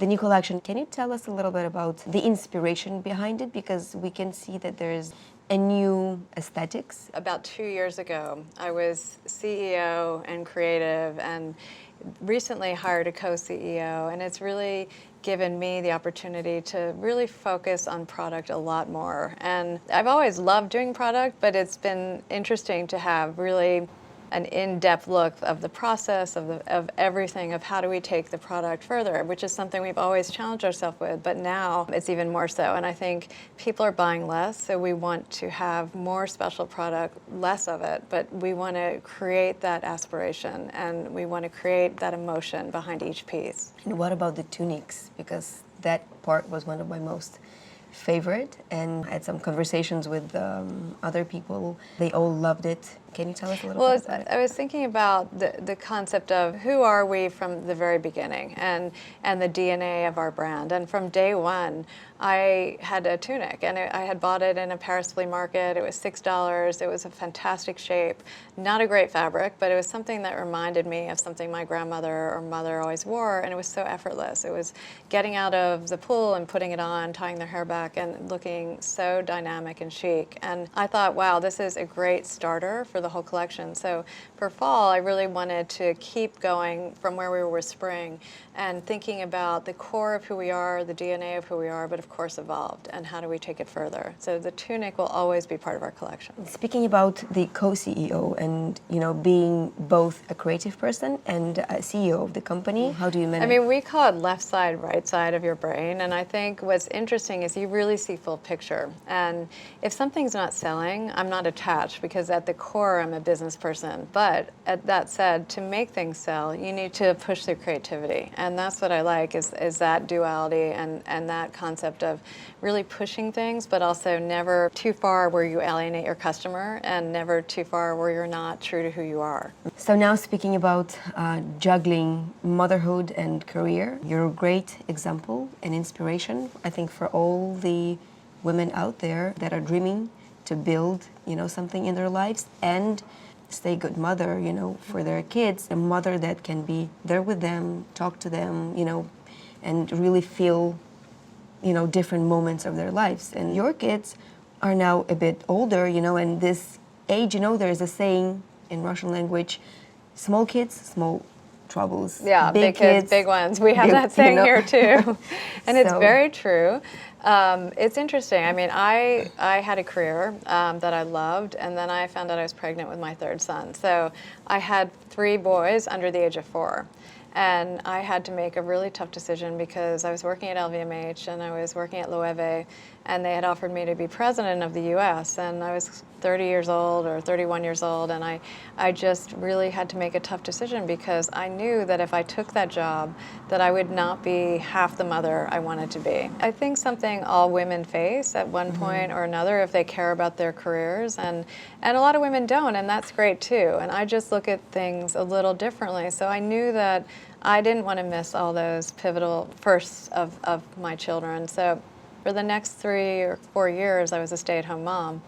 the new collection. Can you tell us a little bit about the inspiration behind it? Because we can see that there's a new aesthetics. About 2 years ago, I was CEO and creative and recently hired a co-CEO, and it's really given me the opportunity to really focus on product a lot more. And I've always loved doing product, but it's been interesting to have really an in-depth look of the process, of everything, of how do we take the product further, which is something we've always challenged ourselves with, but now it's even more so. And I think people are buying less, so we want to have more special product, less of it, but we want to create that aspiration and we want to create that emotion behind each piece. And what about the tunics? Because that part was one of my most favorite, and I had some conversations with other people. They all loved it. Can you tell us a little bit about it? I was thinking about the concept of who are we from the very beginning and the DNA of our brand. And from day one, I had a tunic, and I had bought it in a Paris flea market. It was $6. It was a fantastic shape, not a great fabric, but it was something that reminded me of something my grandmother or mother always wore, and it was so effortless. It was getting out of the pool and putting it on, tying their hair back, and looking so dynamic and chic. And I thought, wow, this is a great starter for the whole collection. So for fall, I really wanted to keep going from where we were with spring and thinking about the core of who we are, the DNA of who we are, but of course evolved, and how do we take it further. So the tunic will always be part of our collection. Speaking about the co-CEO and being both a creative person and a CEO of the company, how do you manage? I mean, we call it left side, right side of your brain, and I think what's interesting is you really see full picture. And if something's not selling, I'm not attached, because at the core I'm a business person. But that said, to make things sell, you need to push through creativity, and that's what I like is that duality and that concept of really pushing things, but also never too far where you alienate your customer and never too far where you're not true to who you are. So now speaking about juggling motherhood and career, you're a great example and inspiration, I think, for all the women out there that are dreaming to build, something in their lives and stay a good mother, for their kids, a mother that can be there with them, talk to them, and really feel, different moments of their lives. And your kids are now a bit older, and this age, there's a saying in Russian language, small kids, small troubles. Yeah, big kids, big ones. We have that saying here too. And it's very true. It's interesting. I mean, I had a career that I loved, and then I found out I was pregnant with my third son. So I had 3 boys under the age of 4. And I had to make a really tough decision because I was working at LVMH and I was working at Loewe, and they had offered me to be president of the U.S. And I was 30 years old or 31 years old, and I just really had to make a tough decision because I knew that if I took that job, that I would not be half the mother I wanted to be. I think something all women face at one point or another if they care about their careers, and a lot of women don't, and that's great too. And I just look at things a little differently. So I knew that I didn't want to miss all those pivotal firsts of my children. So for the next 3 or 4 years, I was a stay-at-home mom,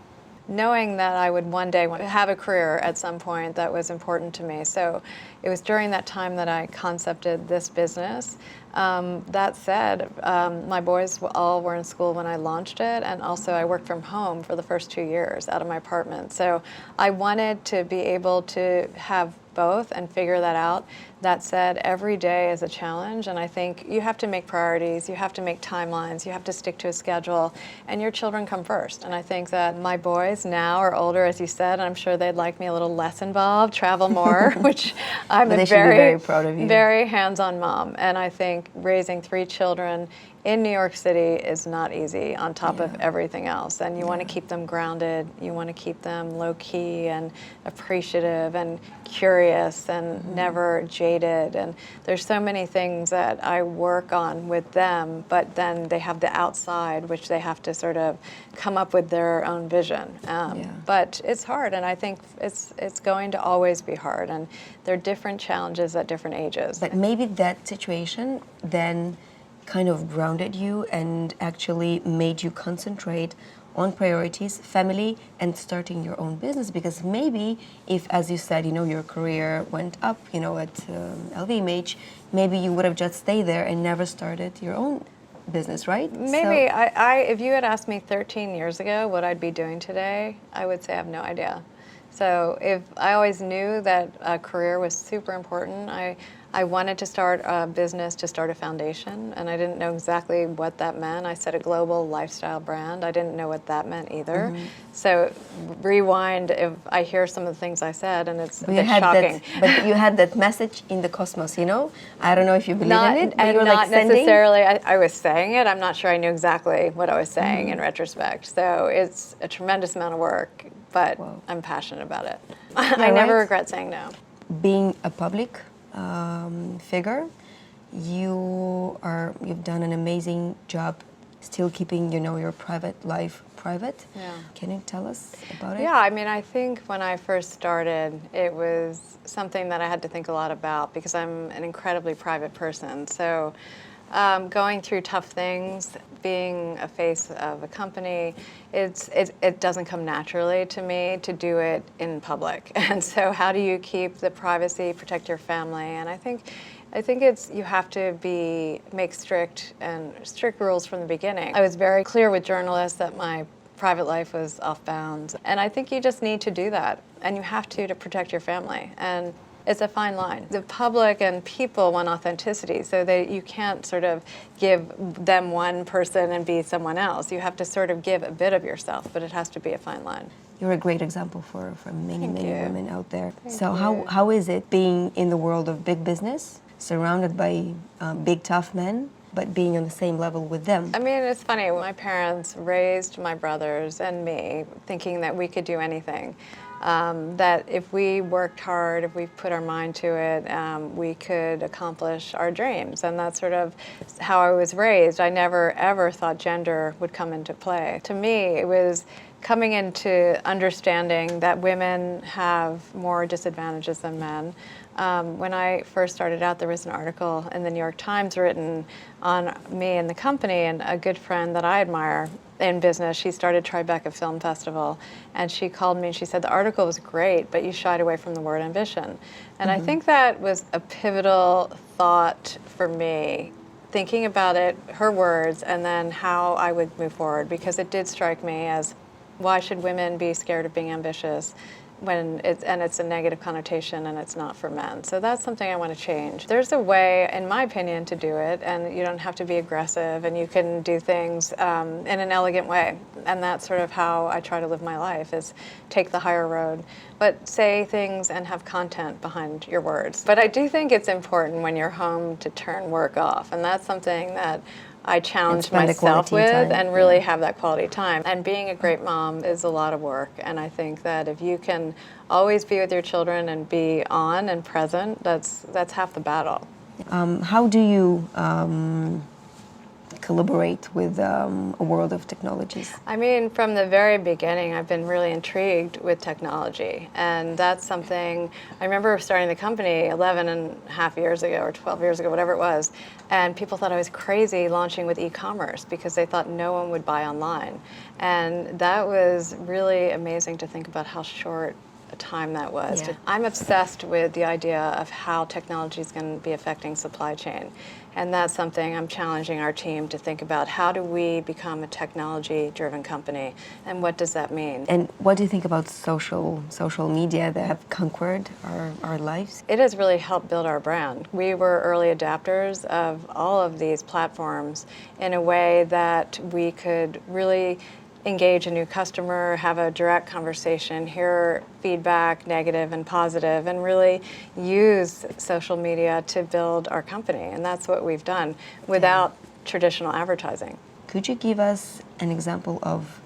knowing that I would one day have a career at some point that was important to me. So it was during that time that I concepted this business. That said, my boys all were in school when I launched it, and also I worked from home for the first 2 years out of my apartment. So I wanted to be able to have both and figure that out. That said, every day is a challenge, and I think you have to make priorities, you have to make timelines, you have to stick to a schedule, and your children come first. And I think that my boys now are older, as you said, and I'm sure they'd like me a little less involved, travel more, which I'm a very proud of you. Very hands-on mom. And I think raising 3 children in New York City is not easy on top of everything else. And you want to keep them grounded, you want to keep them low-key and appreciative and curious and never jaded. And there's so many things that I work on with them, but then they have the outside, which they have to sort of come up with their own vision. But it's hard, and I think it's going to always be hard. And there are different challenges at different ages. But maybe that situation then kind of grounded you and actually made you concentrate own priorities, family, and starting your own business. Because maybe if, as you said, your career went up, at LVMH, maybe you would have just stayed there and never started your own business, right? Maybe. If you had asked me 13 years ago what I'd be doing today, I would say I have no idea. So if I always knew that a career was super important, I wanted to start a business to start a foundation, and I didn't know exactly what that meant. I said a global lifestyle brand. I didn't know what that meant either. So rewind, if I hear some of the things I said, and it's a bit shocking. But you had that message in the cosmos, I don't know if you believe in it, but you were not sending. Necessarily. I was saying it. I'm not sure I knew exactly what I was saying in retrospect. So it's a tremendous amount of work, but I'm passionate about it. I never regret saying no. Being a public figure, you've done an amazing job still keeping your private life private. Can you tell us about it? I think when I first started, it was something that I had to think a lot about because I'm an incredibly private person. So going through tough things, being a face of a company, it doesn't come naturally to me to do it in public. And so how do you keep the privacy, protect your family? And I think you have to make strict rules from the beginning. I was very clear with journalists that my private life was off bounds. And I think you just need to do that. And you have to protect your family. And it's a fine line. The public and people want authenticity, so that you can't sort of give them one person and be someone else. You have to sort of give a bit of yourself, but it has to be a fine line. You're a great example for many women out there. So how is it being in the world of big business, surrounded by big tough men, but being on the same level with them? It's funny. My parents raised my brothers and me thinking that we could do anything. That if we worked hard, if we put our mind to it, we could accomplish our dreams. And that's sort of how I was raised. I never, ever thought gender would come into play. To me, it was coming into understanding that women have more disadvantages than men. When I first started out, there was an article in the New York Times written on me and the company, and a good friend that I admire in business, she started Tribeca Film Festival, and she called me and she said, the article was great, but you shied away from the word ambition. And I think that was a pivotal thought for me, thinking about it, her words, and then how I would move forward, because it did strike me as, why should women be scared of being ambitious? It's a negative connotation, and it's not for men. So that's something I want to change. There's a way, in my opinion, to do it, and you don't have to be aggressive, and you can do things in an elegant way. And that's sort of how I try to live my life, is take the higher road, but say things and have content behind your words. But I do think it's important when you're home to turn work off, and that's something that I challenge myself with and really have that quality time. And being a great mom is a lot of work. And I think that if you can always be with your children and be on and present, that's half the battle. How do you collaborate with a world of technologies? From the very beginning, I've been really intrigued with technology. And that's something, I remember starting the company 11 and a half years ago or 12 years ago, whatever it was, and people thought I was crazy launching with e-commerce because they thought no one would buy online. And that was really amazing to think about how short a time that was. Yeah. I'm obsessed with the idea of how technology is going to be affecting supply chain. And that's something I'm challenging our team to think about. How do we become a technology-driven company, and what does that mean? And what do you think about social media that have conquered our lives? It has really helped build our brand. We were early adapters of all of these platforms in a way that we could really engage a new customer, have a direct conversation, hear feedback, negative and positive, and really use social media to build our company. And that's what we've done without traditional advertising. Could you give us an example of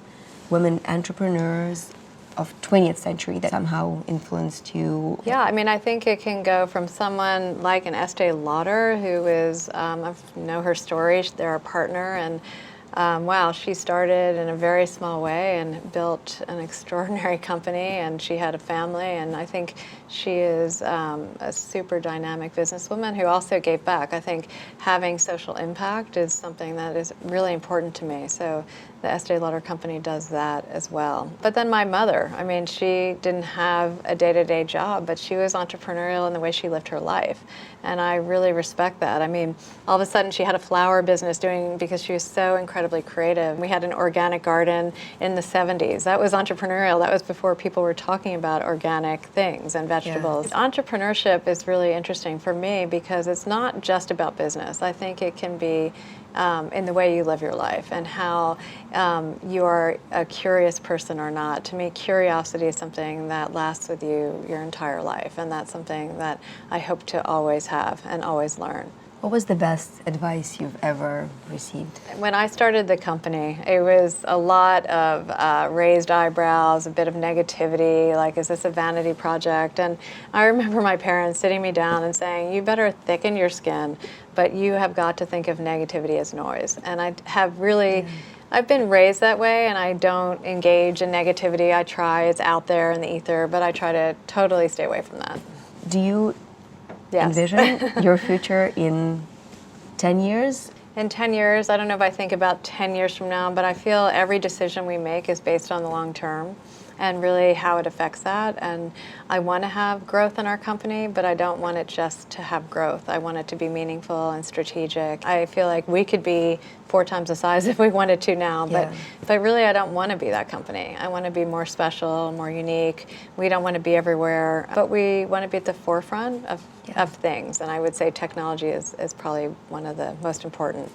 women entrepreneurs of 20th century that somehow influenced you? Yeah, I think it can go from someone like an Estee Lauder, who is, I know her story, they're a partner, and wow, she started in a very small way and built an extraordinary company, and she had a family, and I think she is a super dynamic businesswoman who also gave back. I think having social impact is something that is really important to me. So The Estee Lauder company does that as well. But then my mother, I mean, she didn't have a day-to-day job, but she was entrepreneurial in the way she lived her life. And I really respect that. I mean, all of a sudden she had a flower business because she was so incredibly creative. We had an organic garden in the 70s. That was entrepreneurial. That was before people were talking about organic things and vegetables. Yeah. Entrepreneurship is really interesting for me because it's not just about business. I think it can be in the way you live your life and how you are a curious person or not. To me, curiosity is something that lasts with you your entire life, and that's something that I hope to always have and always learn. What was the best advice you've ever received? When I started the company, it was a lot of raised eyebrows, a bit of negativity, like, is this a vanity project? And I remember my parents sitting me down and saying, you better thicken your skin, but you have got to think of negativity as noise. And I have really, I've been raised that way, and I don't engage in negativity. I try, it's out there in the ether, but I try to totally stay away from that. Do you envision your future in 10 years? In 10 years, I don't know if I think about 10 years from now, but I feel every decision we make is based on the long term and really how it affects that. And I want to have growth in our company, but I don't want it just to have growth. I want it to be meaningful and strategic. I feel like we could be 4 times the size if we wanted to now, but really I don't want to be that company. I want to be more special, more unique. We don't want to be everywhere, but we want to be at the forefront of things. And I would say technology is probably one of the most important